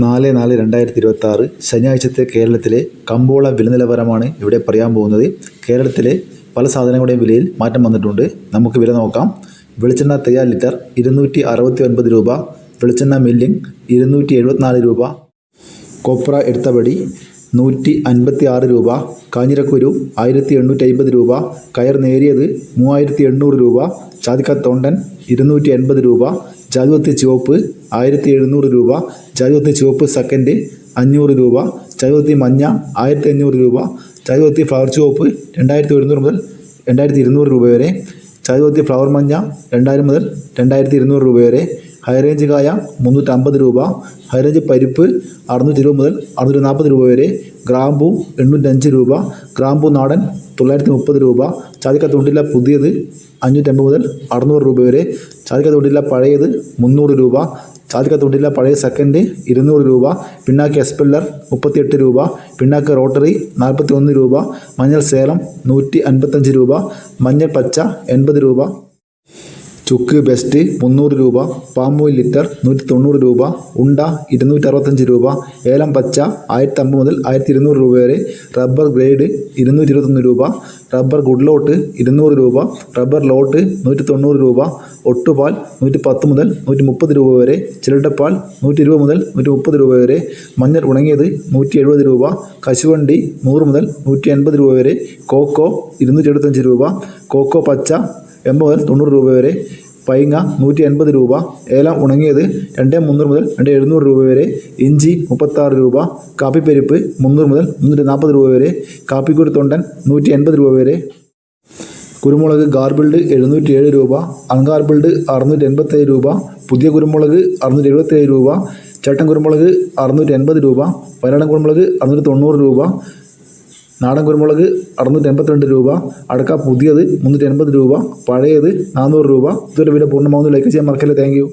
4/4/2026 ശനിയാഴ്ചത്തെ കേരളത്തിലെ കമ്പോള വില നിലവാരമാണ് ഇവിടെ പറയാൻ പോകുന്നത്. കേരളത്തിലെ പല സാധനങ്ങളുടെയും വിലയിൽ മാറ്റം വന്നിട്ടുണ്ട്. നമുക്ക് വില നോക്കാം. വെളിച്ചെണ്ണ തയ്യാർ ലിറ്റർ 269 രൂപ, വെളിച്ചെണ്ണ മില്ലിംഗ് 274 രൂപ, കൊപ്ര എടുത്തപടി 156 രൂപ, കാഞ്ഞിരക്കുരു 1850 രൂപ, കയർ നേരിയത് 3800 രൂപ, ചാതിക്ക തൊണ്ടൻ 280 രൂപ, ജാതിപത്രി ചുവപ്പ് 1700 രൂപ, ജാതിപത്രി ചുവപ്പ് സെക്കൻഡ് 500 രൂപ, ജാതിപത്രി മഞ്ഞ 1500 രൂപ, ജാതിപത്രി ഫ്ലവർ ചുവപ്പ് 2100 മുതൽ 2200 രൂപ വരെ, ജാതിപത്രി ഫ്ലവർ മഞ്ഞ 2000 മുതൽ 2200 രൂപ വരെ, ഹൈറേഞ്ച് കായ 350 രൂപ, ഹൈറേഞ്ച് പരിപ്പ് 620 മുതൽ 640 രൂപ വരെ, ഗ്രാമ്പൂ 805 രൂപ, ഗ്രാമ്പൂ നാടൻ 930 രൂപ, ചാതിക്ക തൊണ്ടില്ല പുതിയത് 550 മുതൽ 600 രൂപ വരെ, ചാതിക്ക തൊണ്ടില്ല പഴയത് 300 രൂപ, ചാതിക്ക തൊണ്ടില്ല പഴയ സെക്കൻഡ് 200 രൂപ, പിണ്ണാക്ക് എക്സ്പെല്ലർ 38 രൂപ, പിണ്ണാക്ക് റോട്ടറി 41 രൂപ, മഞ്ഞൾ സേലം 155 രൂപ, മഞ്ഞൾ പച്ച 80 രൂപ, ചുക്ക് ബെസ്റ്റ് 300 രൂപ, പാം ഓയിൽ ലിറ്റർ 190 രൂപ, ഉണ്ട 265 രൂപ, ഏലം പച്ച 1050 മുതൽ 1200 രൂപ വരെ, റബ്ബർ ഗ്രേഡ് 221 രൂപ, റബ്ബർ ഗുഡ് ലോട്ട് 200 രൂപ, റബ്ബർ ലോട്ട് 190 രൂപ, ഒട്ടുപാൽ 110 മുതൽ 130 രൂപ വരെ, ചിരട്ടപ്പാൽ 120 മുതൽ 130 രൂപ വരെ, മഞ്ഞൾ ഉണങ്ങിയത് 170 രൂപ, കശുവണ്ടി 100 മുതൽ 180 രൂപ വരെ, കോക്കോ 275 രൂപ, കോക്കോ പച്ച 80 മുതൽ 90 രൂപ വരെ, പൈങ്ങ 180 രൂപ, ഏലം ഉണങ്ങിയത് 2300 മുതൽ 2700 രൂപ വരെ, ഇഞ്ചി 36 രൂപ, കാപ്പിപ്പരിപ്പ് 300 മുതൽ 340 രൂപ വരെ, കാപ്പിക്കുരു തൊണ്ടൻ 180 രൂപ വരെ, കുരുമുളക് ഗാർബിൾഡ് 707 രൂപ, അൺഗാർബിൾഡ് 687 രൂപ, പുതിയ കുരുമുളക് 677 രൂപ, ചേട്ടൻ കുരുമുളക് 680 രൂപ, വയനാടൻ കുരുമുളക് 690 രൂപ, നാടൻ കുരുമുളക് 682 രൂപ, അടക്ക പുതിയത് 380 രൂപ, പഴയത് 400 രൂപ. ഇതുവരെ വില പൂർണ്ണമാവുന്നു. ലൈക്ക് ചെയ്യാൻ മറക്കല്ലേ. Thank you.